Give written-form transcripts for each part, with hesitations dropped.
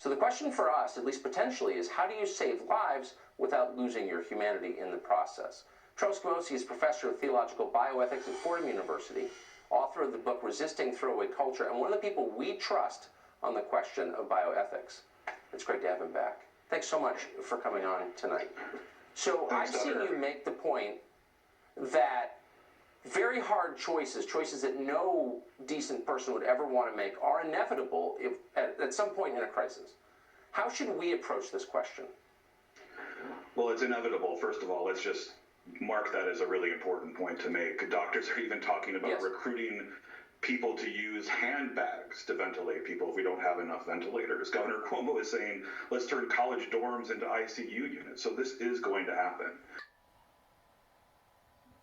So the question for us, at least potentially, is how do you save lives without losing your humanity in the process? Charles Camosy is professor of theological bioethics at Fordham University, author of the book Resisting Throwaway Culture, and one of the people we trust on the question of bioethics. It's great to have him back. Thanks so much for coming on tonight. So I've seen you make the point that very hard choices that no decent person would ever want to make, are inevitable if, at some point in a crisis. How should we approach this question? Well, it's inevitable, first of all. Let's just mark that as a really important point to make. Doctors are even talking about recruiting people to use handbags to ventilate people if we don't have enough ventilators. Governor Cuomo is saying, let's turn college dorms into ICU units. So this is going to happen.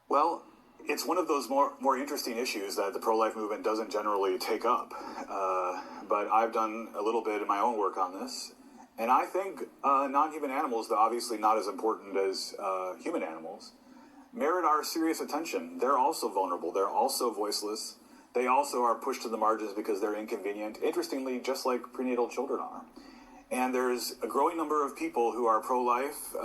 Well, it's one of those more interesting issues that the pro-life movement doesn't generally take up. But I've done a little bit of my own work on this. And I think non-human animals, though obviously not as important as human animals, merit our serious attention. They're also vulnerable. They're also voiceless. They also are pushed to the margins because they're inconvenient, interestingly, just like prenatal children are. And there's a growing number of people who are pro-life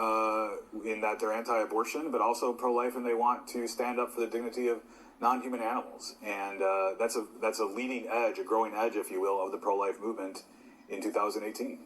in that they're anti-abortion, but also pro-life and they want to stand up for the dignity of non-human animals. And that's a leading edge, a growing edge, if you will, of the pro-life movement in 2018.